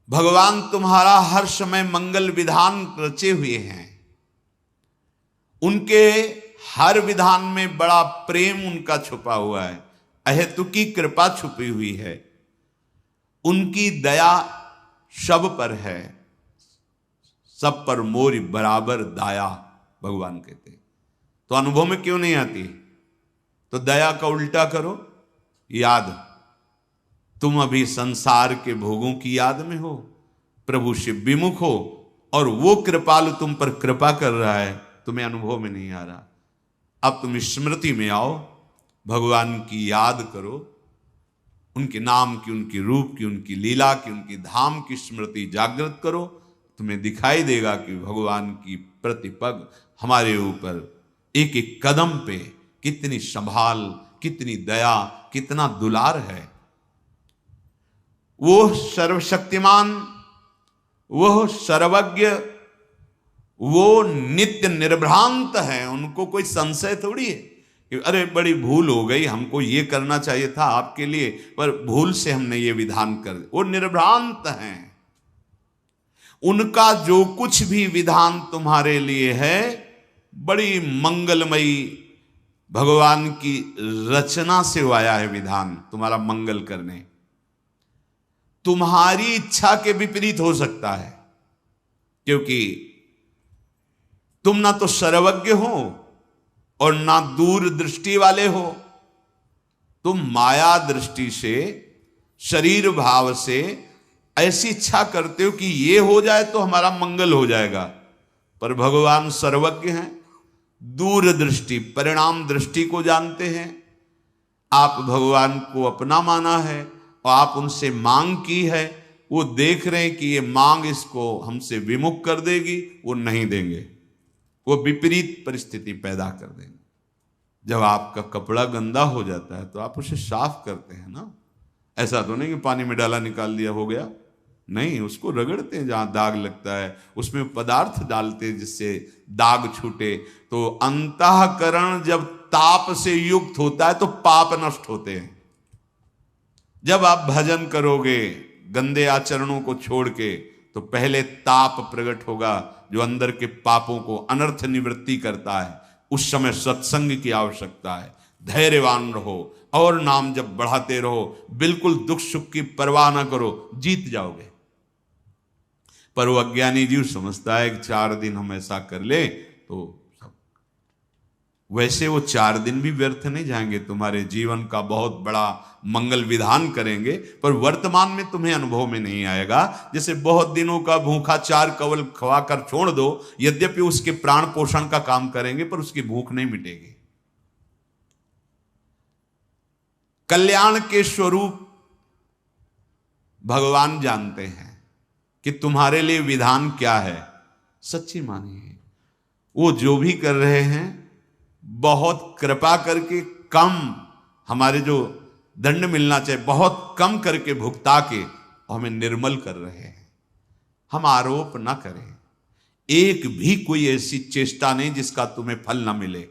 भगवान तुम्हारा हर समय मंगल विधान रचे हुए हैं। उनके हर विधान में बड़ा प्रेम उनका छुपा हुआ है, अहेतुकी कृपा छुपी हुई है। उनकी दया सब पर है, सब पर मोरी बराबर दाया, भगवान कहते। तो अनुभव में क्यों नहीं आती? तो दया का उल्टा करो, याद। तुम अभी संसार के भोगों की याद में हो, प्रभु से विमुख हो, और वो कृपालु तुम पर कृपा कर रहा है, तुम्हें अनुभव में नहीं आ रहा। अब तुम स्मृति में आओ, भगवान की याद करो, उनके नाम की, उनके रूप की, उनकी लीला की, उनकी धाम की स्मृति जागृत करो। तुम्हें दिखाई देगा कि भगवान की प्रतिपग हमारे ऊपर एक एक कदम पे कितनी संभाल, कितनी दया, कितना दुलार है। वो सर्वशक्तिमान, वह सर्वज्ञ, वो नित्य निर्भ्रांत है। उनको कोई संशय थोड़ी है कि अरे बड़ी भूल हो गई, हमको ये करना चाहिए था आपके लिए, पर भूल से हमने ये विधान कर दिया। वो निर्भ्रांत हैं। उनका जो कुछ भी विधान तुम्हारे लिए है, बड़ी मंगलमयी भगवान की रचना से आया है विधान, तुम्हारा मंगल करने। तुम्हारी इच्छा के विपरीत हो सकता है, क्योंकि तुम ना तो सर्वज्ञ हो और ना दूर दृष्टि वाले हो। तुम माया दृष्टि से, शरीर भाव से ऐसी इच्छा करते हो कि ये हो जाए तो हमारा मंगल हो जाएगा, पर भगवान सर्वज्ञ हैं, दूर दृष्टि, परिणाम दृष्टि को जानते हैं। आप भगवान को अपना माना है और आप उनसे मांग की है, वो देख रहे हैं कि ये मांग इसको हमसे विमुख कर देगी, वो नहीं देंगे, वो विपरीत परिस्थिति पैदा कर देंगे। जब आपका कपड़ा गंदा हो जाता है तो आप उसे साफ करते हैं ना, ऐसा तो नहीं कि पानी में डाला निकाल दिया हो गया, नहीं, उसको रगड़ते हैं, जहां दाग लगता है उसमें पदार्थ डालते हैं जिससे दाग छूटे। तो अंतःकरण जब ताप से युक्त होता है तो पाप नष्ट होते हैं। जब आप भजन करोगे गंदे आचरणों को छोड़ के, तो पहले ताप प्रकट होगा जो अंदर के पापों को अनर्थ निवृत्ति करता है। उस समय सत्संग की आवश्यकता है। धैर्यवान रहो और नाम जब बढ़ाते रहो, बिल्कुल दुख सुख की परवाह ना करो, जीत जाओगे। पर वो अज्ञानी जीव समझता है कि 4 दिन हम ऐसा कर ले तो सब, वैसे वो 4 दिन भी व्यर्थ नहीं जाएंगे, तुम्हारे जीवन का बहुत बड़ा मंगल विधान करेंगे, पर वर्तमान में तुम्हें अनुभव में नहीं आएगा। जैसे बहुत दिनों का भूखा 4 कवल खवाकर छोड़ दो, यद्यपि उसके प्राण पोषण का काम करेंगे, पर उसकी भूख नहीं मिटेगी। कल्याण के स्वरूप भगवान जानते हैं कि तुम्हारे लिए विधान क्या है। सच्ची मानिए, वो जो भी कर रहे हैं बहुत कृपा करके, कम, हमारे जो दंड मिलना चाहिए बहुत कम करके भुगता के हमें निर्मल कर रहे हैं। हम आरोप ना करें, एक भी कोई ऐसी चेष्टा नहीं जिसका तुम्हें फल ना मिले,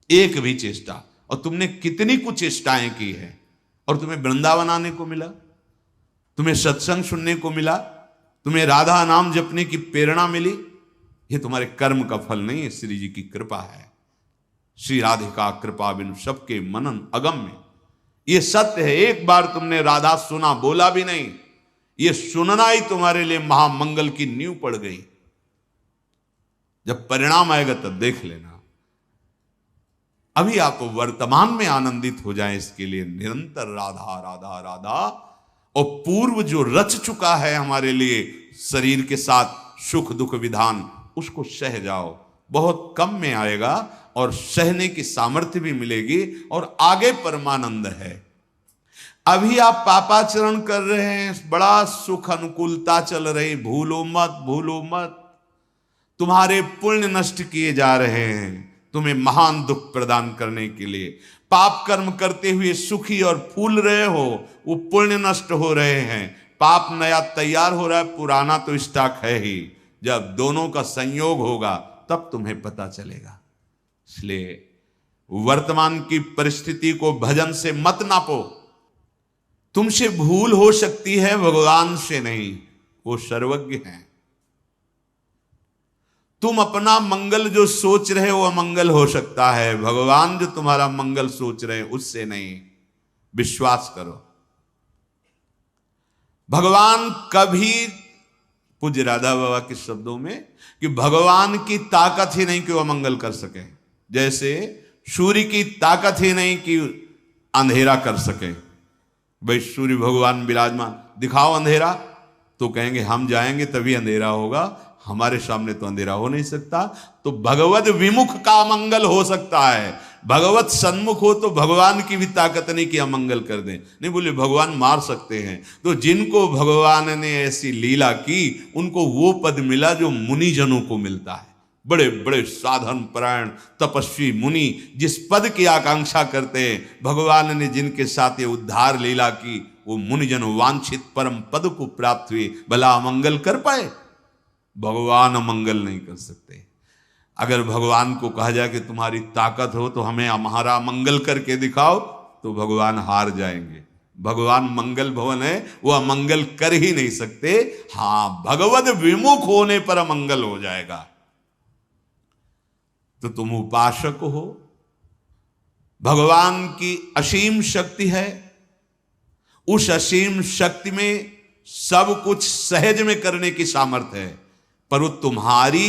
एक भी चेष्टा। और तुमने कितनी कुछ चेष्टाएं की है, और तुम्हें वृंदावन आने को मिला, तुम्हें सत्संग सुनने को मिला, तुम्हें राधा नाम जपने की प्रेरणा मिली। ये तुम्हारे कर्म का फल नहीं है, श्री जी की कृपा है। श्री राधिका कृपा बिनु सबके मनन अगम्य, ये सत्य है। एक बार तुमने राधा सुना, बोला भी नहीं, ये सुनना ही तुम्हारे लिए महामंगल की नींव पड़ गई। जब परिणाम आएगा तब देख लेना। अभी आप वर्तमान में आनंदित हो जाएं, इसके लिए निरंतर राधा राधा राधा, और पूर्व जो रच चुका है हमारे लिए शरीर के साथ सुख दुख विधान, उसको सह जाओ। बहुत कम में आएगा और सहने की सामर्थ्य भी मिलेगी, और आगे परमानंद है। अभी आप पापाचरण कर रहे हैं, बड़ा सुख अनुकूलता चल रही, भूलो मत, भूलो मत। तुम्हारे पुण्य नष्ट किए जा रहे हैं तुम्हें महान दुख प्रदान करने के लिए। पाप कर्म करते हुए सुखी और फूल रहे हो, वो पुण्य नष्ट हो रहे हैं। पाप नया तैयार हो रहा है, पुराना तो स्टॉक है ही। जब दोनों का संयोग होगा तब तुम्हें पता चलेगा। इसलिए वर्तमान की परिस्थिति को भजन से मत नापो। तुमसे भूल हो सकती है, भगवान से नहीं। वो सर्वज्ञ हैं। तुम अपना मंगल जो सोच रहे हो अमंगल हो सकता है, भगवान जो तुम्हारा मंगल सोच रहे हैं उससे नहीं। विश्वास करो, भगवान कभी, पूज्य राधा बाबा के शब्दों में, कि भगवान की ताकत ही नहीं कि वो अमंगल कर सके। जैसे सूर्य की ताकत ही नहीं कि अंधेरा कर सके। भाई सूर्य भगवान विराजमान, दिखाओ अंधेरा, तो कहेंगे हम जाएंगे तभी अंधेरा होगा, हमारे सामने तो अंधेरा हो नहीं सकता। तो भगवत विमुख का अमंगल हो सकता है, भगवत सन्मुख हो तो भगवान की भी ताकत नहीं कि अमंगल कर दें। नहीं बोले भगवान मार सकते हैं, तो जिनको भगवान ने ऐसी लीला की उनको वो पद मिला जो मुनि जनों को मिलता है। बड़े बड़े साधन परायण तपस्वी मुनि जिस पद की आकांक्षा करते हैं, भगवान ने जिनके साथ ये उद्धार लीला की, वो मुनिजन वांछित परम पद को प्राप्त हुए। भला अमंगल कर पाए? भगवान अमंगल नहीं कर सकते। अगर भगवान को कहा जाए कि तुम्हारी ताकत हो तो हमें हमारा अमंगल करके दिखाओ, तो भगवान हार जाएंगे। भगवान मंगल भवन है, वो अमंगल कर ही नहीं सकते। हां, भगवत विमुख होने पर अमंगल हो जाएगा। तो तुम उपासक हो, भगवान की असीम शक्ति है, उस असीम शक्ति में सब कुछ सहज में करने की सामर्थ्य है, पर वो तुम्हारी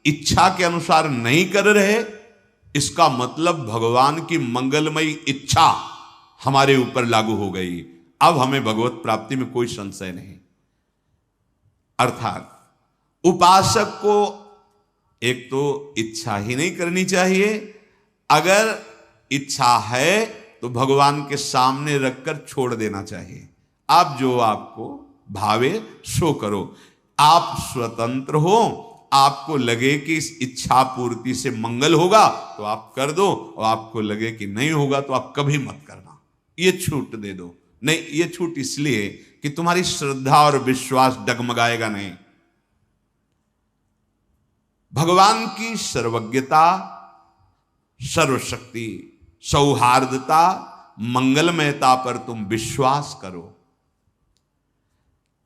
इच्छा के अनुसार नहीं कर रहे। इसका मतलब भगवान की मंगलमयी इच्छा हमारे ऊपर लागू हो गई। अब हमें भगवत प्राप्ति में कोई संशय नहीं। अर्थात उपासक को एक तो इच्छा ही नहीं करनी चाहिए, अगर इच्छा है तो भगवान के सामने रखकर छोड़ देना चाहिए। आप जो आपको भावे सो करो। आप स्वतंत्र हो, आपको लगे कि इस इच्छा पूर्ति से मंगल होगा तो आप कर दो, और आपको लगे कि नहीं होगा तो आप कभी मत करना, ये छूट दे दो। नहीं, ये छूट इसलिए कि तुम्हारी श्रद्धा और विश्वास डगमगाएगा नहीं। भगवान की सर्वज्ञता, सर्वशक्ति, सौहार्दता, मंगलमयता पर तुम विश्वास करो।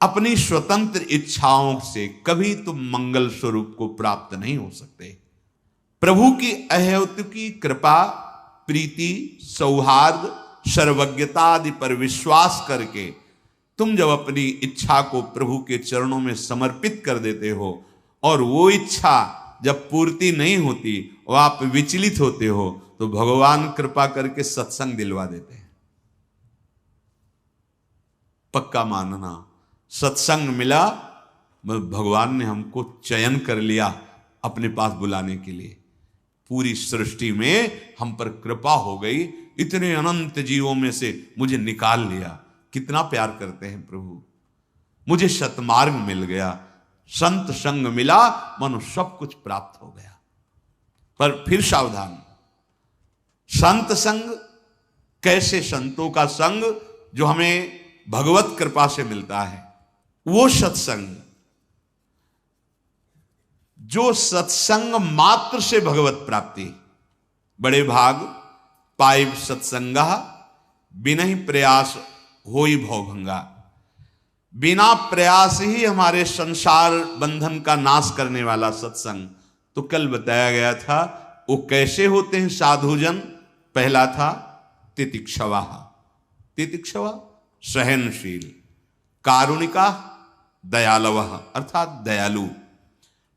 अपनी स्वतंत्र इच्छाओं से कभी तुम मंगल स्वरूप को प्राप्त नहीं हो सकते। प्रभु की अहेतुकी कृपा, प्रीति, सौहार्द, सर्वज्ञता आदि पर विश्वास करके तुम जब अपनी इच्छा को प्रभु के चरणों में समर्पित कर देते हो, और वो इच्छा जब पूर्ति नहीं होती और आप विचलित होते हो, तो भगवान कृपा करके सत्संग दिलवा देते हैं। पक्का मानना, सत्संग मिला, भगवान ने हमको चयन कर लिया अपने पास बुलाने के लिए। पूरी सृष्टि में हम पर कृपा हो गई, इतने अनंत जीवों में से मुझे निकाल लिया। कितना प्यार करते हैं प्रभु। मुझे सतमार्ग मिल गया, संत संग मिला, मनो सब कुछ प्राप्त हो गया। पर फिर सावधान, संत संग कैसे? संतों का संग जो हमें भगवत कृपा से मिलता है, वो सत्संग जो सत्संग मात्र से भगवत प्राप्ति। बड़े भाग पाइब सत्संगा बिना प्रयास होई भवभंगा। बिना प्रयास ही हमारे संसार बंधन का नाश करने वाला सत्संग। तो कल बताया गया था वो कैसे होते हैं साधुजन। पहला था तितिक्षवा, तितिक्षवा सहनशील, कारुणिका दयालव अर्थात दयालु,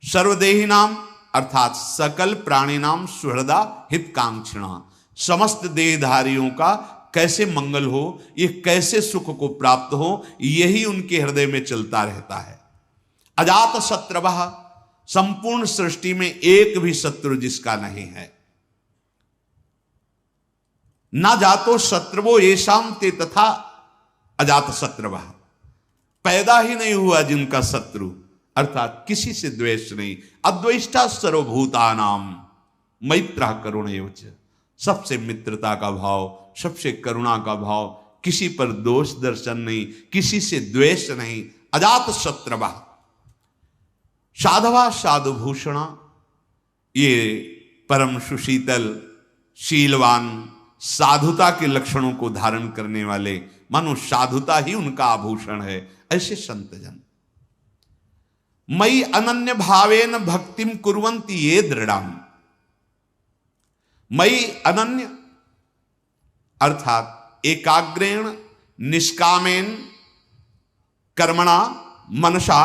सर्वदेही नाम अर्थात सकल प्राणी नाम सुहृदा हितकांक्षिणा। समस्त देहधारियों का कैसे मंगल हो, ये कैसे सुख को प्राप्त हो, यही उनके हृदय में चलता रहता है। अजात शत्रवः, संपूर्ण सृष्टि में एक भी शत्रु जिसका नहीं है। ना जातो शत्रुवो येषाम ते तथा अजात शत्रवः, पैदा ही नहीं हुआ जिनका शत्रु, अर्थात किसी से द्वेष नहीं। अद्वेष्टा सर्वभूतानाम मैत्रः करुणैवच, सबसे मित्रता का भाव, सबसे करुणा का भाव, किसी पर दोष दर्शन नहीं, किसी से द्वेष नहीं। अजात शत्रवः साधवा साधुभूषणा, ये परम सुशीतल शीलवान साधुता के लक्षणों को धारण करने वाले, मानो साधुता ही उनका आभूषण है, ऐसे संतजन। मयि अनन्य भावेन भक्तिम कुर्वन्ति ये दृढ़ाम। मयि अनन्य अर्थात एकाग्रेण निष्कामेन कर्मणा मनसा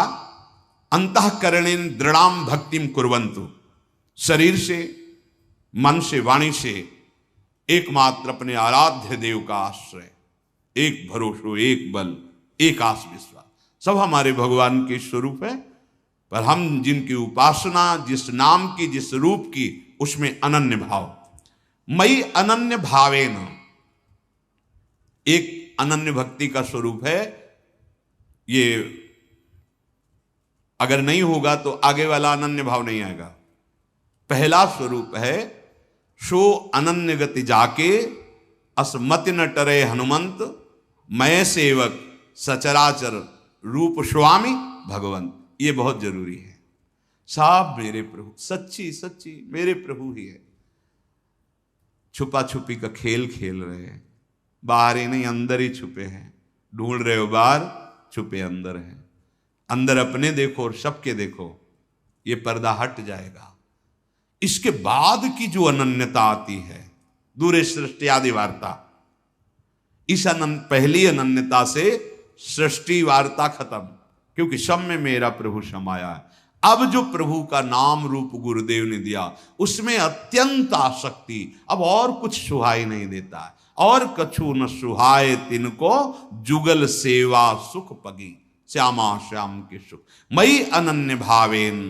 अंतःकरणेन दृढ़ाम भक्तिम कुर्वन्तु। शरीर से, मन से, वाणी से एकमात्र अपने आराध्य देव का आश्रय, एक भरोसो, एक बल, एक आस विश्वास, सब हमारे भगवान के स्वरूप है। पर हम जिनकी उपासना, जिस नाम की, जिस रूप की, उसमें अनन्य भाव। मयि अनन्य भावेन, एक अनन्य भक्ति का स्वरूप है। ये अगर नहीं होगा तो आगे वाला अनन्य भाव नहीं आएगा। पहला स्वरूप है सो अनन्य गति जाके असमति न टरे हनुमंत, मैं सेवक सचराचर रूप स्वामी भगवंत। ये बहुत जरूरी है। साहब मेरे प्रभु, सच्ची सच्ची मेरे प्रभु ही है। छुपा छुपी का खेल खेल रहे हैं, बाहर ही नहीं अंदर ही छुपे हैं। ढूंढ रहे हो बाहर, छुपे अंदर हैं। अंदर अपने देखो और सबके देखो, ये पर्दा हट जाएगा। इसके बाद की जो अनन्यता आती है, दूरे सृष्टि आदि वार्ता, इस पहली अनन्यता से सृष्टि वार्ता खत्म, क्योंकि सब में मेरा प्रभु समाया है। अब जो प्रभु का नाम रूप गुरुदेव ने दिया, उसमें अत्यंत आसक्ति, अब और कुछ सुहाई नहीं देता है। और कछु न सुहाए तिनको, जुगल सेवा सुख पगी, श्यामा श्याम के सुख। मयि अनन्य भावेन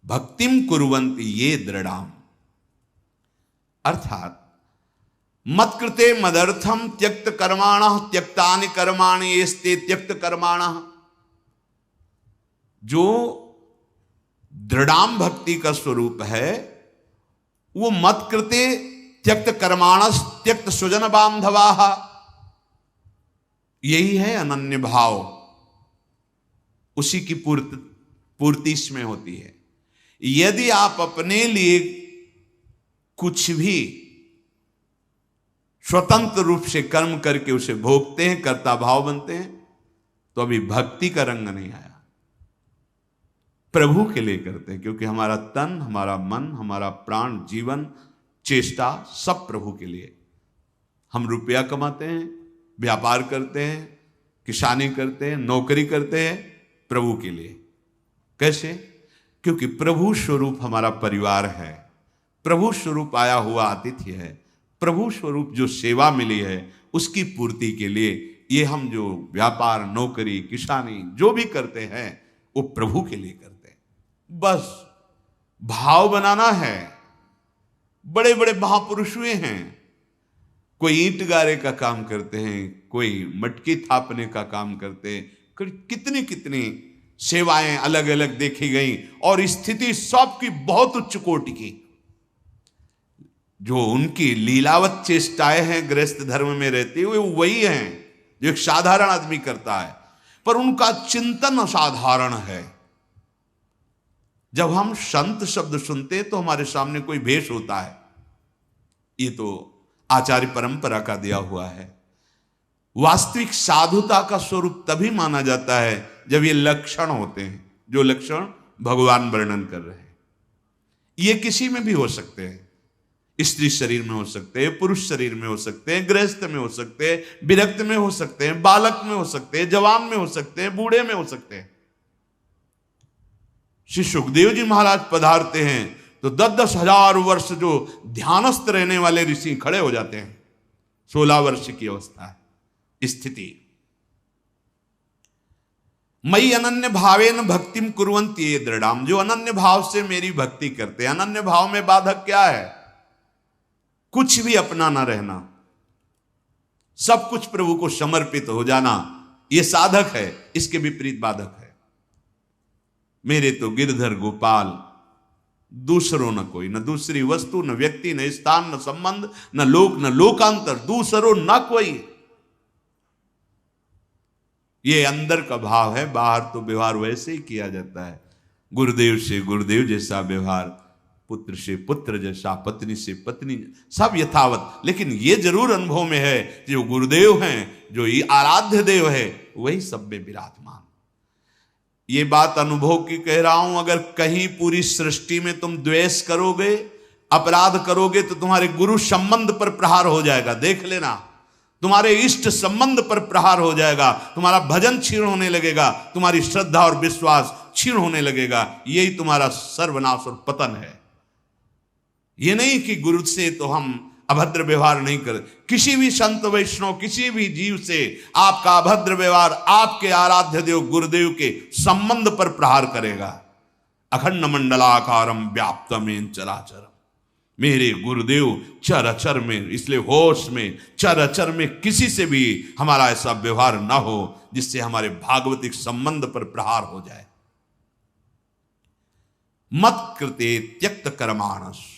भक्तिम कुर्वन्ति ये दृढ़ाम। अर्थात मत कृते मदर्थम त्यक्त कर्माणः त्यक्तानि कर्माणि येस्ते त्यक्त कर्माणः। जो दृढ़ाम भक्ति का स्वरूप है, वो मत कृते त्यक्त कर्माणस त्यक्त सुजन बांधवाः, यही है अनन्य भाव। उसी की पूर्ति इसमें होती है। यदि आप अपने लिए कुछ भी स्वतंत्र रूप से कर्म करके उसे भोगते हैं, कर्ता भाव बनते हैं, तो अभी भक्ति का रंग नहीं आया। प्रभु के लिए करते हैं, क्योंकि हमारा तन, हमारा मन, हमारा प्राण, जीवन, चेष्टा सब प्रभु के लिए। हम रुपया कमाते हैं, व्यापार करते हैं, किसानी करते हैं, नौकरी करते हैं, प्रभु के लिए। कैसे? क्योंकि प्रभु स्वरूप हमारा परिवार है, प्रभु स्वरूप आया हुआ आतिथ्य है, प्रभु स्वरूप जो सेवा मिली है उसकी पूर्ति के लिए ये हम जो व्यापार, नौकरी, किसानी जो भी करते हैं वो प्रभु के लिए करते हैं। बस भाव बनाना है। बड़े बड़े महापुरुष हुए हैं, कोई ईंट गारे का काम करते हैं, कोई मटकी थापने का काम करते हैं, कितनी कितनी सेवाएं अलग अलग देखी गई, और स्थिति सबकी बहुत उच्च कोटि की। जो उनकी लीलावत चेष्टाएं हैं गृहस्थ धर्म में रहते हुए, वही हैं जो एक साधारण आदमी करता है, पर उनका चिंतन असाधारण है। जब हम संत शब्द सुनते हैं तो हमारे सामने कोई भेष होता है, ये तो आचार्य परंपरा का दिया हुआ है। वास्तविक साधुता का स्वरूप तभी माना जाता है जब ये लक्षण होते हैं, जो लक्षण भगवान वर्णन कर रहे हैं। ये किसी में भी हो सकते हैं, स्त्री शरीर में हो सकते हैं, पुरुष शरीर में हो सकते हैं, गृहस्थ में हो सकते हैं, विरक्त में हो सकते हैं, बालक में हो सकते हैं, जवान में हो सकते हैं, बूढ़े में हो सकते हैं। श्री सुखदेव जी महाराज पधारते हैं तो 10-10 हजार वर्ष जो ध्यानस्थ रहने वाले ऋषि खड़े हो जाते हैं। 16 वर्ष की अवस्था है स्थिति। मयि अनन्य भावेन भक्तिम कुर्वन्ति ये दृढ़ाम। जो अनन्य भाव से मेरी भक्ति करते हैं। अनन्य भाव में बाधक क्या है? कुछ भी अपना ना रहना, सब कुछ प्रभु को समर्पित हो जाना, यह साधक है। इसके विपरीत बाधक है मेरे तो गिरधर गोपाल, दूसरों न कोई, न दूसरी वस्तु, न व्यक्ति, न स्थान, न संबंध, न लोक, न लोकांतर, दूसरों न कोई। ये अंदर का भाव है। बाहर तो व्यवहार वैसे ही किया जाता है, गुरुदेव से गुरुदेव जैसा व्यवहार, पुत्र से पुत्र जैसा, पत्नी से पत्नी, सब यथावत। लेकिन ये जरूर अनुभव में है, जो गुरुदेव हैं, जो ये आराध्य देव है, वही सब में विराजमान। ये बात अनुभव की कह रहा हूं, अगर कहीं पूरी सृष्टि में तुम द्वेष करोगे, अपराध करोगे, तो तुम्हारे गुरु संबंध पर प्रहार हो जाएगा। देख लेना, तुम्हारे इष्ट संबंध पर प्रहार हो जाएगा, तुम्हारा भजन क्षीण होने लगेगा, तुम्हारी श्रद्धा और विश्वास क्षीण होने लगेगा। यही तुम्हारा सर्वनाश और पतन है। ये नहीं कि गुरु से तो हम अभद्र व्यवहार नहीं कर, किसी भी संत वैष्णव, किसी भी जीव से आपका अभद्र व्यवहार आपके आराध्य देव गुरुदेव के संबंध पर प्रहार करेगा। अखंड मंडलाकारम व्याप्तमेन चराचरम, मेरे गुरुदेव चर अचर में, इसलिए होश में, चर अचर में किसी से भी हमारा ऐसा व्यवहार ना हो जिससे हमारे भागवतिक संबंध पर प्रहार हो जाए। मत कृते त्यक्त कर्माणस,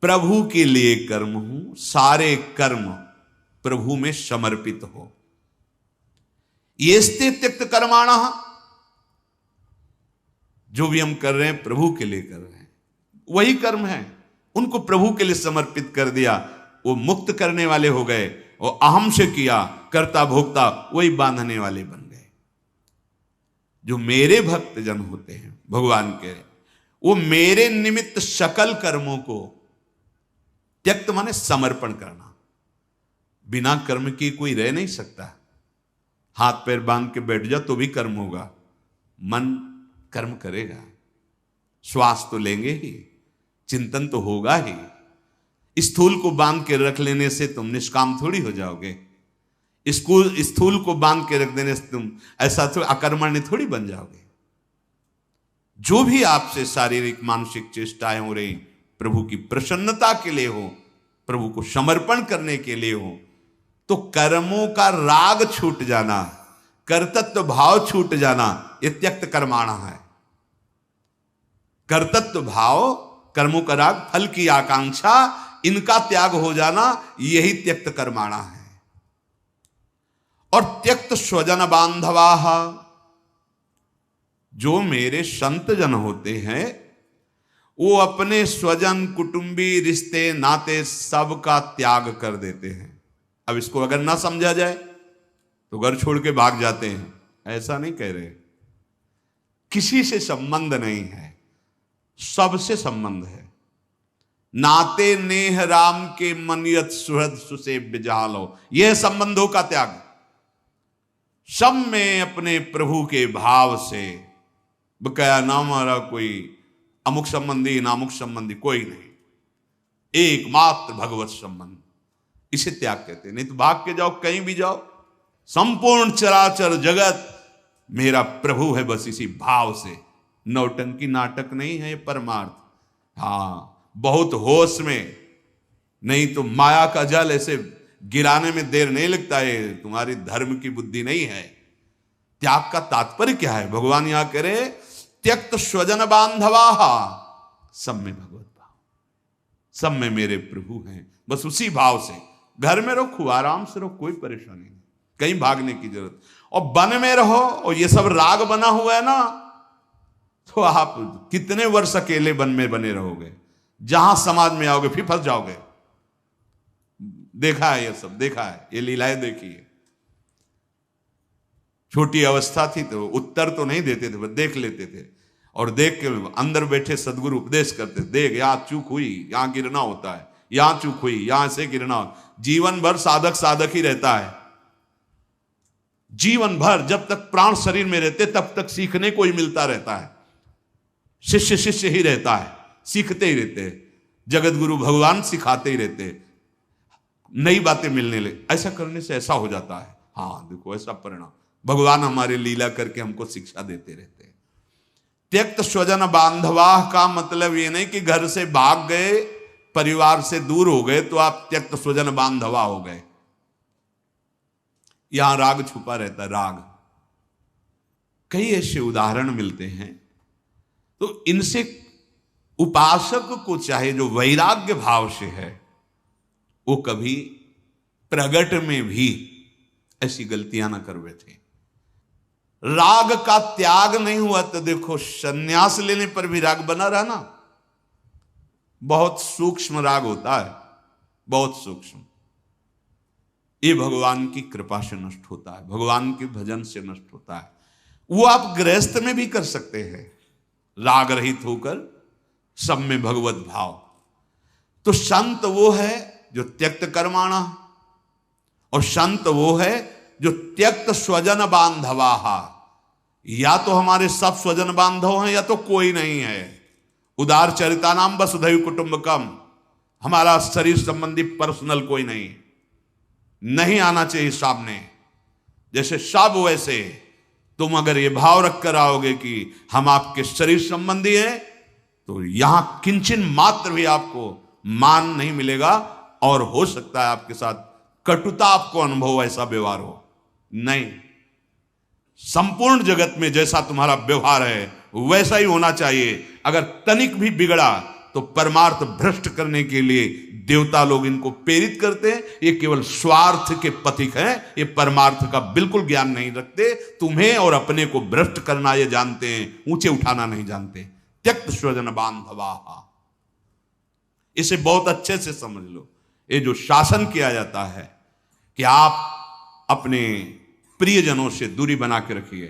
प्रभु के लिए कर्म हूं, सारे कर्म प्रभु में समर्पित हो। येस्ते त्यक्त कर्माणा, जो भी हम कर रहे हैं प्रभु के लिए कर रहे हैं, वही कर्म है, उनको प्रभु के लिए समर्पित कर दिया, वो मुक्त करने वाले हो गए। और अहम से किया, कर्ता भोक्ता, वही बांधने वाले बन गए। जो मेरे भक्त जन होते हैं भगवान के, वो मेरे निमित्त सकल कर्मों को, त्यक्त माने समर्पण करना, बिना कर्म के कोई रह नहीं सकता। हाथ पैर बांध के बैठ जा तो भी कर्म होगा, मन कर्म करेगा, श्वास तो लेंगे ही, चिंतन तो होगा ही। स्थूल को बांध के रख लेने से तुम निष्काम थोड़ी हो जाओगे, स्थूल को बांध के रख देने से तुम ऐसा तो अकर्मण्य थोड़ी बन जाओगे। जो भी आपसे शारीरिक मानसिक चेष्टाएं हो रही, प्रभु की प्रसन्नता के लिए हो, प्रभु को समर्पण करने के लिए हो, तो कर्मों का राग छूट जाना, कर्तृत्व भाव छूट जाना, यह त्यक्त कर्माणा है। कर्तृत्व भाव, कर्मों का राग, फल की आकांक्षा, इनका त्याग हो जाना, यही त्यक्त कर्माणा है। और त्यक्त स्वजन बांधवा, जो मेरे संत जन होते हैं वो अपने स्वजन, कुटुंबी, रिश्ते, नाते सब का त्याग कर देते हैं। अब इसको अगर ना समझा जाए तो घर छोड़ के भाग जाते हैं, ऐसा नहीं कह रहे। किसी से संबंध नहीं है, सबसे संबंध है। नाते नेह राम के मनियत सुहृद सुसेव्य जालो, यह संबंधों का त्याग। सब में अपने प्रभु के भाव से, बकाया ना हमारा कोई अमुक संबंधी नामुक संबंधी कोई नहीं, एकमात्र भगवत संबंध, इसे त्याग कहते हैं। नहीं तो भाग के जाओ, कहीं भी जाओ, संपूर्ण चराचर जगत मेरा प्रभु है, बस इसी भाव से। नौटंकी नाटक नहीं है ये परमार्थ। हाँ, बहुत होश में, नहीं तो माया का जल ऐसे गिराने में देर नहीं लगता है, तुम्हारी धर्म की बुद्धि नहीं है। त्याग का तात्पर्य क्या है? भगवान यहां कह रहे त्यक्त स्वजन बांधवा, सब में भगवत भाव, सब में मेरे प्रभु हैं, बस उसी भाव से। घर में रहो, आराम से रहो, कोई परेशानी नहीं, कहीं भागने की जरूरत। और वन में रहो और ये सब राग बना हुआ है ना, तो आप कितने वर्ष अकेले वन में बने रहोगे? जहां समाज में आओगे फिर फंस जाओगे। देखा है ये सब, देखा है, ये लीलाएं देखी है। छोटी अवस्था थी तो उत्तर तो नहीं देते थे, बस देख लेते थे, और देख के अंदर बैठे सदगुरु उपदेश करते, देख यहां चूक हुई, यहां गिरना होता है, यहां चूक हुई, यहां से गिरना। जीवन भर साधक साधक ही रहता है, जीवन भर जब तक प्राण शरीर में रहते तब तक सीखने को ही मिलता रहता है। शिष्य शिष्य ही रहता है, सीखते ही रहते हैं, जगत गुरु भगवान सिखाते ही रहते हैं, नई बातें मिलने लगे। ऐसा करने से ऐसा हो जाता है। हाँ देखो, ऐसा परिणाम भगवान हमारे लीला करके हमको शिक्षा देते रहते हैं। त्यक्त स्वजन बांधवाह का मतलब ये नहीं कि घर से भाग गए, परिवार से दूर हो गए तो आप त्यक्त स्वजन बांधवा हो गए। यहां राग छुपा रहता है, राग। कई ऐसे उदाहरण मिलते हैं, तो इनसे उपासक को चाहे जो वैराग्य भाव से है, वो कभी प्रगट में भी ऐसी गलतियां ना कर बैठे। राग का त्याग नहीं हुआ तो देखो, संन्यास लेने पर भी राग बना रहा ना। बहुत सूक्ष्म राग होता है, बहुत सूक्ष्म। ये भगवान की कृपा से नष्ट होता है, भगवान के भजन से नष्ट होता है। वो आप गृहस्थ में भी कर सकते हैं, राग रहित होकर सब में भगवत भाव। तो संत वो है जो त्यक्त कर्माणा, और संत वो है जो त्यक्त स्वजन बांधवाहा। या तो हमारे सब स्वजन बांधव हैं या तो कोई नहीं है। उदार चरिता नाम वसुधैव कुटुंबकम, हमारा शरीर संबंधी पर्सनल कोई नहीं आना चाहिए सामने। जैसे सब वैसे तुम अगर ये भाव रख कर आओगे कि हम आपके शरीर संबंधी हैं, तो यहां किंचन मात्र भी आपको मान नहीं मिलेगा, और हो सकता है आपके साथ कटुता आपको अनुभव, ऐसा व्यवहार हो। नहीं, संपूर्ण जगत में जैसा तुम्हारा व्यवहार है वैसा ही होना चाहिए। अगर तनिक भी बिगड़ा तो परमार्थ भ्रष्ट करने के लिए देवता लोग इनको प्रेरित करते हैं। ये केवल स्वार्थ के पथिक हैं, ये परमार्थ का बिल्कुल ज्ञान नहीं रखते। तुम्हें और अपने को भ्रष्ट करना ये जानते हैं, ऊंचे उठाना नहीं जानते। त्यक्त स्वजन बांधवा, इसे बहुत अच्छे से समझ लो। ये जो शासन किया जाता है कि आप अपने प्रियजनों से दूरी बना के रखिए,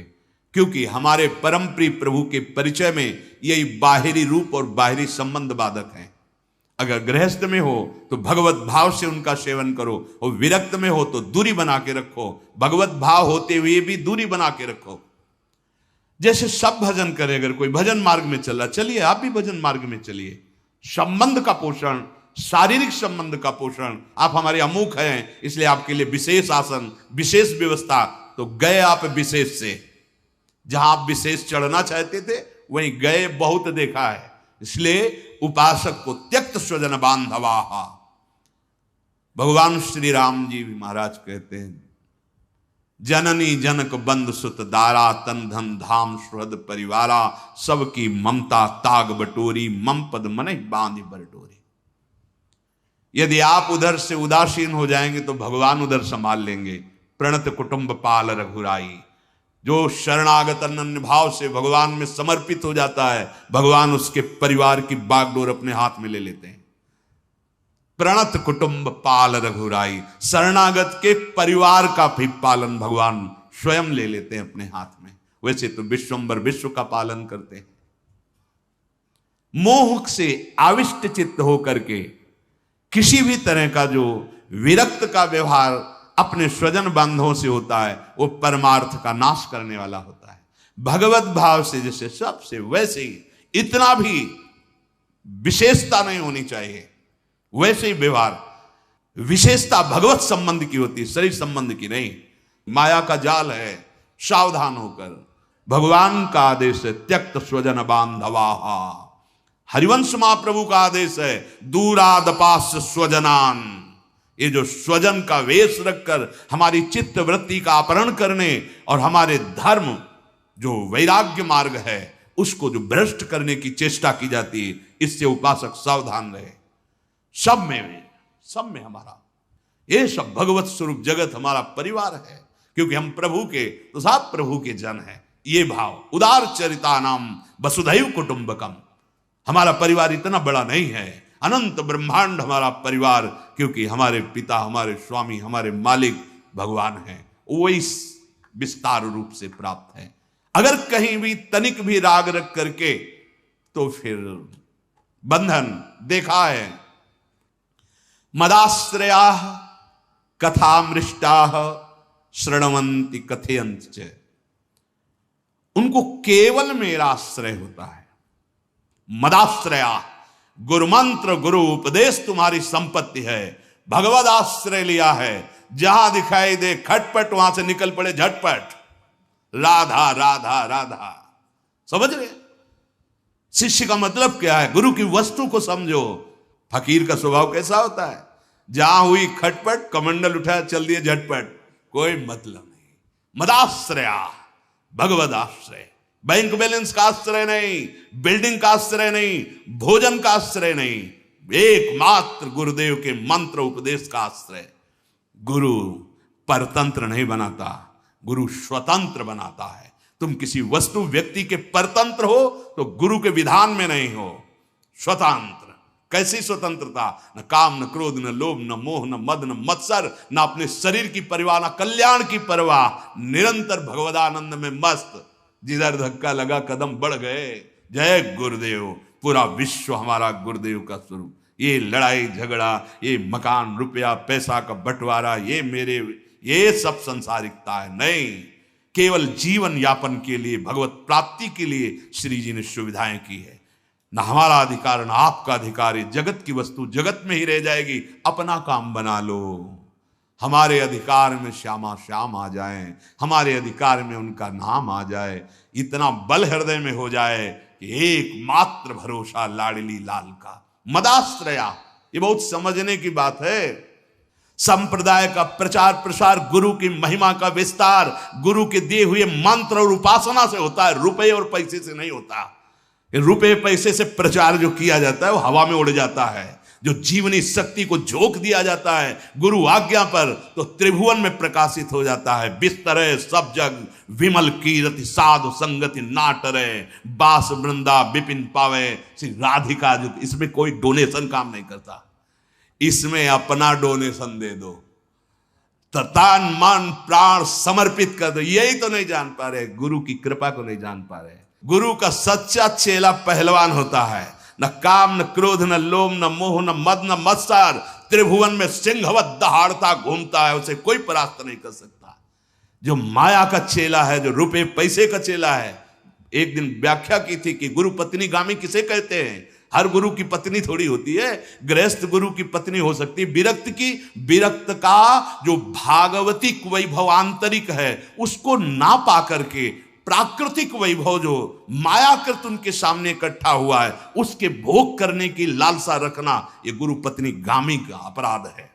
क्योंकि हमारे परम प्रिय प्रभु के परिचय में यही बाहरी रूप और बाहरी संबंध बाधक हैं। अगर गृहस्थ में हो तो भगवत भाव से उनका सेवन करो, और विरक्त में हो तो दूरी बना के रखो। भगवत भाव होते हुए भी दूरी बना के रखो। जैसे सब भजन करे, अगर कोई भजन मार्ग में चल रहा, चलिए आप भी भजन मार्ग में चलिए। संबंध का पोषण, शारीरिक संबंध का पोषण, आप हमारे अमुख हैं इसलिए आपके लिए विशेष आसन, विशेष व्यवस्था। तो गए आप विशेष से, जहां आप विशेष चढ़ना चाहते थे वहीं गए, बहुत देखा है। इसलिए उपासक को त्यक्त स्वजन बांधवा। भगवान श्री राम जी महाराज कहते हैं, जननी जनक बंद सुत दारा, तन धन धाम सुहृद परिवारा, सबकी ममता ताग बटोरी, मम पद मन बांध बरडोरी। यदि आप उधर से उदासीन हो जाएंगे तो भगवान उधर संभाल लेंगे। प्रणत कुटुंब पाल रघुराई, जो शरणागत अनन्य भाव से भगवान में समर्पित हो जाता है, भगवान उसके परिवार की बागडोर अपने हाथ में ले लेते हैं। प्रणत कुटुंब पाल रघुराई, शरणागत के परिवार का भी पालन भगवान स्वयं ले लेते हैं अपने हाथ में। वैसे तो विश्वंबर विश्व का पालन करते हैं। मोह से आविष्ट चित्त होकर के किसी भी तरह का जो विरक्त का व्यवहार अपने स्वजन बांधवों से होता है, वो परमार्थ का नाश करने वाला होता है। भगवत भाव से जैसे सबसे, वैसे ही इतना भी विशेषता नहीं होनी चाहिए। वैसे ही व्यवहार, विशेषता भगवत संबंध की होती है, शरीर संबंध की नहीं। माया का जाल है, सावधान होकर। भगवान का आदेश है त्यक्त स्वजन बांधवा। हरिवंश महाप्रभु का आदेश है दूरादपास स्वजनान। ये जो स्वजन का वेश रखकर हमारी चित्त वृत्ति का अपहरण करने और हमारे धर्म जो वैराग्य मार्ग है उसको जो भ्रष्ट करने की चेष्टा की जाती है, इससे उपासक सावधान रहे। सब में हमारा ये सब भगवत स्वरूप जगत हमारा परिवार है, क्योंकि हम प्रभु के तो सब प्रभु के जन हैं। ये भाव, उदार चरिता नाम वसुधैव कुटुंबकम। हमारा परिवार इतना बड़ा नहीं है, अनंत ब्रह्मांड हमारा परिवार, क्योंकि हमारे पिता, हमारे स्वामी, हमारे मालिक भगवान हैं। वो इस विस्तार रूप से प्राप्त है। अगर कहीं भी तनिक भी राग रख करके तो फिर बंधन देखा है। मदाश्रया कथामृष्टा श्रृण्वन्ति कथयन्ति च, उनको केवल मेरा आश्रय होता है। मदाश्रया, गुरु मंत्र गुरु उपदेश तुम्हारी संपत्ति है। भगवद आश्रय लिया है, जहां दिखाई दे खटपट वहां से निकल पड़े झटपट, राधा राधा राधा। समझ रहे? शिष्य का मतलब क्या है? गुरु की वस्तु को समझो। फकीर का स्वभाव कैसा होता है? जहां हुई खटपट, कमंडल उठाया चल दिए झटपट, कोई मतलब नहीं। मदाश्रया, भगवद आश्रय। बैंक बैलेंस का आश्रय नहीं, बिल्डिंग का आश्रय नहीं, भोजन का आश्रय नहीं, एकमात्र गुरुदेव के मंत्र उपदेश का आश्रय। गुरु परतंत्र नहीं बनाता, गुरु स्वतंत्र बनाता है। तुम किसी वस्तु व्यक्ति के परतंत्र हो तो गुरु के विधान में नहीं हो, स्वतंत्र। कैसी स्वतंत्रता? न काम, न क्रोध, न लोभ, न मोह, न मद, न मत्सर, न अपने शरीर की परवाह, न कल्याण की परवाह, निरंतर भगवदानंद में मस्त। जिधर धक्का लगा कदम बढ़ गए। जय गुरुदेव। पूरा विश्व हमारा गुरुदेव का स्वरूप। ये लड़ाई झगड़ा, ये मकान रुपया पैसा का बंटवारा, ये मेरे, ये सब संसारिकता है। नहीं, केवल जीवन यापन के लिए, भगवत प्राप्ति के लिए श्री जी ने सुविधाएं की है। न हमारा अधिकार न आपका अधिकार है। जगत की वस्तु जगत में ही रह जाएगी। अपना काम बना लो। हमारे अधिकार में श्यामा श्याम आ जाएं, हमारे अधिकार में उनका नाम आ जाए। इतना बल हृदय में हो जाए कि एकमात्र भरोसा लाडली लाल का। मदाश्रया, ये बहुत समझने की बात है। संप्रदाय का प्रचार प्रसार, गुरु की महिमा का विस्तार गुरु के दिए हुए मंत्र और उपासना से होता है, रुपए और पैसे से नहीं होता। रुपए पैसे से प्रचार जो किया जाता है वो हवा में उड़ जाता है। जो जीवनी शक्ति को झोंक दिया जाता है गुरु आज्ञा पर, तो त्रिभुवन में प्रकाशित हो जाता है। बिस्तरे सब जग विमल कीरति, साधु संगति नाटरे, बास वृंदा विपिन पावे। श्री राधिका जो, इसमें कोई डोनेशन काम नहीं करता, इसमें अपना डोनेशन दे दो, तन मन प्राण समर्पित कर दो। यही तो नहीं जान पा रहे, गुरु की कृपा को नहीं जान पा रहे। गुरु का सच्चा चेला पहलवान होता है। न काम न क्रोध न लोभ न मोह न मद न मत्सर, त्रिभुवन में सिंहवत दहाड़ता घूमता है, उसे कोई परास्त नहीं कर सकता। जो माया का चेला है, जो रुपए पैसे का चेला है, एक दिन व्याख्या की थी कि गुरु पत्नी गामी किसे कहते हैं। हर गुरु की पत्नी थोड़ी होती है, गृहस्थ गुरु की पत्नी हो सकती है। विरक्त की, विरक्त का जो भागवतिक वैभव आंतरिक है उसको ना पा करके प्राकृतिक वैभव जो मायाकृत उनके सामने इकट्ठा हुआ है उसके भोग करने की लालसा रखना, ये गुरु पत्नी गामी का अपराध है।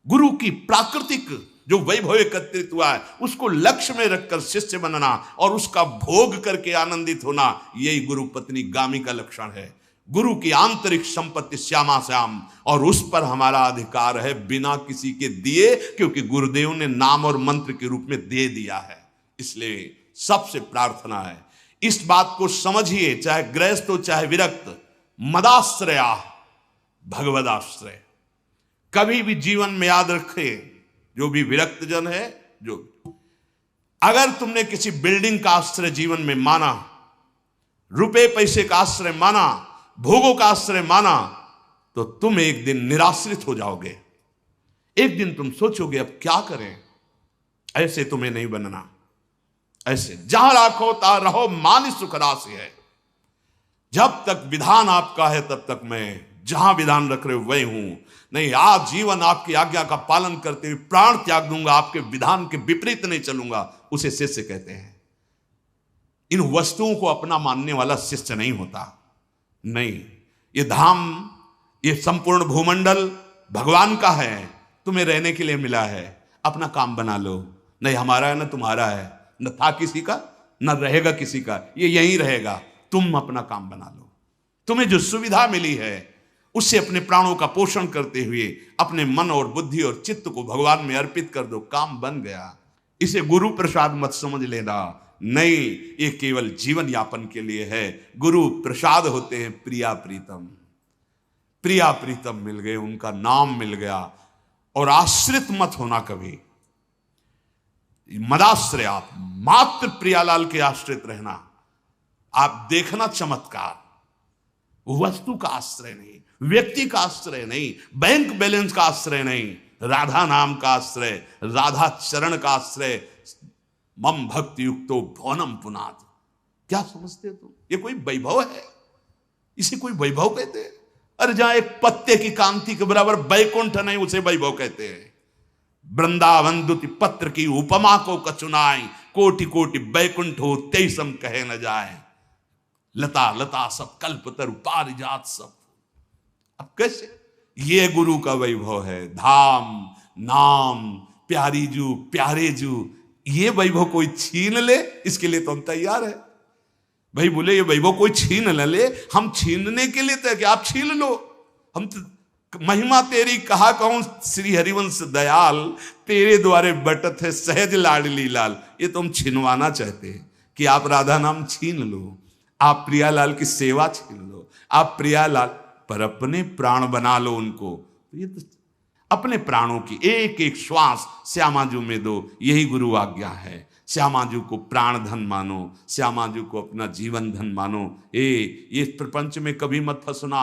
गुरु की प्राकृतिक जो वैभव एकत्रित हुआ है उसको लक्ष्य में रखकर शिष्य बनना और उसका भोग करके आनंदित होना, यही गुरु पत्नी गामी का लक्षण है। गुरु की आंतरिक संपत्ति श्यामा श्याम, और उस पर हमारा अधिकार है बिना किसी के दिए, क्योंकि गुरुदेव ने नाम और मंत्र के रूप में दे दिया है। इसलिए सबसे प्रार्थना है इस बात को समझिए, चाहे गृहस्थ हो चाहे विरक्त, मदाश्रया भगवदाश्रय। कभी भी जीवन में याद रखे, जो भी विरक्त जन है, जो अगर तुमने किसी बिल्डिंग का आश्रय जीवन में माना, रुपए पैसे का आश्रय माना, भोगों का आश्रय माना, तो तुम एक दिन निराश्रित हो जाओगे। एक दिन तुम सोचोगे अब क्या करें। ऐसे तुम्हें नहीं बनना। ऐसे जहां राखो ता रहो, मान सुख राशि है। जब तक विधान आपका है तब तक मैं जहां विधान रख रहे हो वही हूं। नहीं, आज जीवन आपकी आज्ञा का पालन करते हुए प्राण त्याग दूंगा, आपके विधान के विपरीत नहीं चलूंगा, उसे शिष्य कहते हैं। इन वस्तुओं को अपना मानने वाला शिष्य नहीं होता। नहीं, ये धाम, ये संपूर्ण भूमंडल भगवान का है, तुम्हें रहने के लिए मिला है, अपना काम बना लो। नहीं हमारा है ना तुम्हारा है, न था किसी का न रहेगा किसी का, ये यहीं रहेगा। तुम अपना काम बना लो। तुम्हें जो सुविधा मिली है उससे अपने प्राणों का पोषण करते हुए अपने मन और बुद्धि और चित्त को भगवान में अर्पित कर दो, काम बन गया। इसे गुरु प्रसाद मत समझ लेना। नहीं, ये केवल जीवन यापन के लिए है। गुरु प्रसाद होते हैं प्रिया प्रीतम। प्रिया प्रीतम मिल गए, उनका नाम मिल गया। और आश्रित मत होना कभी। मदाश्रय, आप मात्र प्रियालाल के आश्रित रहना। आप देखना चमत्कार, वस्तु का आश्रय नहीं, व्यक्ति का आश्रय नहीं, बैंक बैलेंस का आश्रय नहीं, राधा नाम का आश्रय, राधा चरण का आश्रय। मम भक्ति युक्तो भवनम पुनाद। क्या समझते हो तुम? ये कोई वैभव है? इसे कोई वैभव कहते हैं? अरे जहां एक पत्ते की कांति के बराबर बैकुंठ नहीं, उसे वैभव कहते हैं। वृंदावन दुति पत्र की उपमा को कचुनाई, कोटि कोटि बैकुंठ हो तेईसम कहे न जाए। लता लता सब कल्प तरु पारिजात सब। अब कैसे? ये गुरु का वैभव है। धाम नाम प्यारी जू प्यारे जू, ये वैभव कोई छीन ले, इसके लिए तो हम तैयार है। भाई बोले ये वैभव कोई छीन न ले, हम छीनने के लिए तो कि आप छीन लो। हम तो महिमा तेरी कहा कहूं श्री हरिवंश दयाल, तेरे द्वारे बटत है सहज लाडली लाल। ये तो हम छिनवाना चाहते हैं कि आप राधा नाम छीन लो, आप प्रियालाल की सेवा छीन लो, आप प्रियालाल पर अपने प्राण बना लो उनको। ये तो अपने प्राणों की एक एक श्वास श्यामाजू में दो, यही गुरु आज्ञा है। श्यामा जी को प्राण धन मानो, श्यामा जी को अपना जीवन धन मानो। ये प्रपंच में कभी मत फंसना,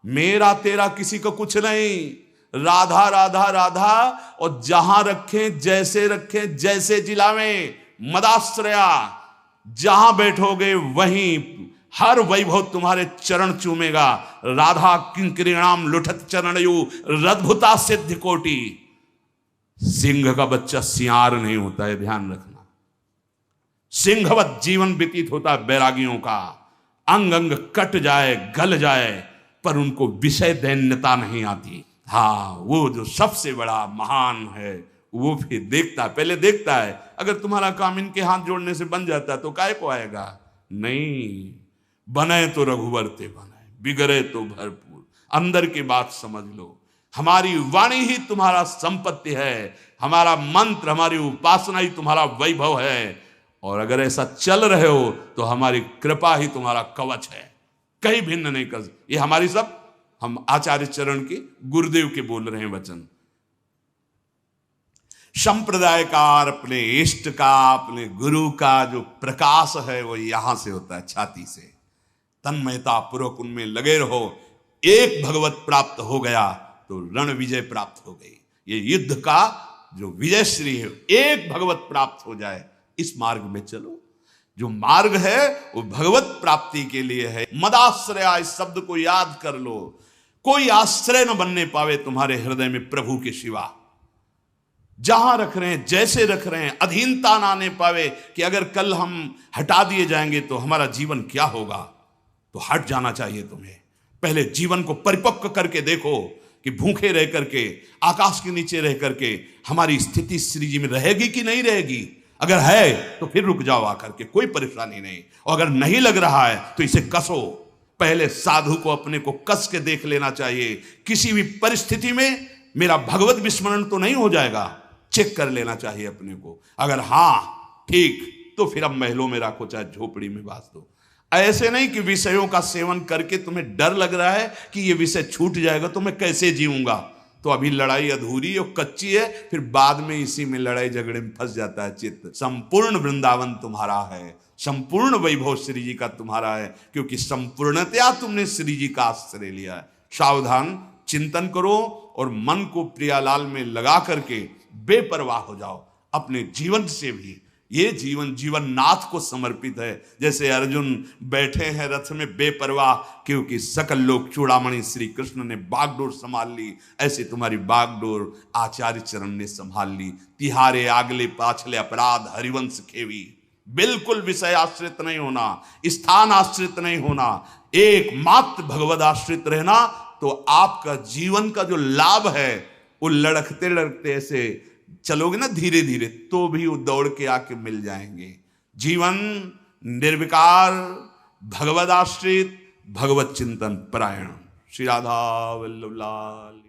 मेरा तेरा किसी को कुछ नहीं, राधा राधा राधा, और जहां रखें जैसे रखें जैसे जिलावें, मदाश्रया, जहां बैठोगे वहीं हर वैभव तुम्हारे चरण चूमेगा। राधा किंकरीणाम लुठत चरणयु रद्भुता सिद्ध कोटि। सिंह का बच्चा सियार नहीं होता है, ध्यान रखना। सिंहवत जीवन व्यतीत होता है बैरागियों का, अंग अंग कट जाए गल जाए पर उनको विषय दैन्यता नहीं आती। हाँ, वो जो सबसे बड़ा महान है वो फिर देखता, पहले देखता है। अगर तुम्हारा काम इनके हाथ जोड़ने से बन जाता है तो काय को आएगा? नहीं, बने तो रघुवर ते बने, बिगड़े तो भरपूर। अंदर की बात समझ लो, हमारी वाणी ही तुम्हारा संपत्ति है, हमारा मंत्र, हमारी उपासना ही तुम्हारा वैभव है। और अगर ऐसा चल रहे हो तो हमारी कृपा ही तुम्हारा कवच है, कहीं भिन्न नहीं कर। ये हमारी सब, हम आचार्य चरण के गुरुदेव के बोल रहे हैं वचन। संप्रदायकार अपने इष्ट का, अपने गुरु का जो प्रकाश है वो यहां से होता है, छाती से। तन्मयता पूर्वक उनमें लगे रहो। एक भगवत प्राप्त हो गया तो रण विजय प्राप्त हो गई। ये युद्ध का जो विजय श्री है, एक भगवत प्राप्त हो जाए, इस मार्ग में चलो। जो मार्ग है वो भगवत प्राप्ति के लिए है। मदाश्रया, इस शब्द को याद कर लो। कोई आश्रय न बनने पावे तुम्हारे हृदय में प्रभु के सिवा। जहां रख रहे हैं, जैसे रख रहे हैं, अधीनता ना आने पावे कि अगर कल हम हटा दिए जाएंगे तो हमारा जीवन क्या होगा। तो हट जाना चाहिए तुम्हें। पहले जीवन को परिपक्व करके देखो कि भूखे रह करके, आकाश के नीचे रह करके हमारी स्थिति श्री जी में रहेगी कि नहीं रहेगी। अगर है तो फिर रुक जाओ आकर के, कोई परेशानी नहीं। और अगर नहीं लग रहा है तो इसे कसो। पहले साधु को अपने को कस के देख लेना चाहिए। किसी भी परिस्थिति में मेरा भगवत विस्मरण तो नहीं हो जाएगा, चेक कर लेना चाहिए अपने को। अगर हाँ ठीक, तो फिर अब महलों में रखो, चाहे झोपड़ी में बांध दो। ऐसे नहीं कि विषयों का सेवन करके तुम्हें डर लग रहा है कि ये विषय छूट जाएगा तो मैं कैसे जीऊंगा। तो अभी लड़ाई अधूरी और कच्ची है, फिर बाद में इसी में लड़ाई झगड़े में फंस जाता है चित्त। संपूर्ण वृंदावन तुम्हारा है, संपूर्ण वैभव श्री जी का तुम्हारा है, क्योंकि संपूर्णतया तुमने श्री जी का आश्रय लिया है। सावधान, चिंतन करो और मन को प्रियालाल में लगा करके बेपरवाह हो जाओ अपने जीवन से भी। ये जीवन जीवन नाथ को समर्पित है। जैसे अर्जुन बैठे हैं रथ में बेपरवाह, क्योंकि सकल लोक चूड़ामणि श्री कृष्ण ने बागडोर संभाल ली, ऐसे तुम्हारी बागडोर आचार्य चरण ने संभाल ली। तिहारे आगले पाछले अपराध हरिवंश खेवी। बिल्कुल विषय आश्रित नहीं होना, स्थान आश्रित नहीं होना, एकमात्र भगवद आश्रित रहना। तो आपका जीवन का जो लाभ है वो लड़कते लड़कते ऐसे चलोगे ना धीरे धीरे, तो भी वो दौड़ के आके मिल जाएंगे। जीवन निर्विकार, भगवद आश्रित, भगवत चिंतन परायण। श्री राधा वल्लभ लाल।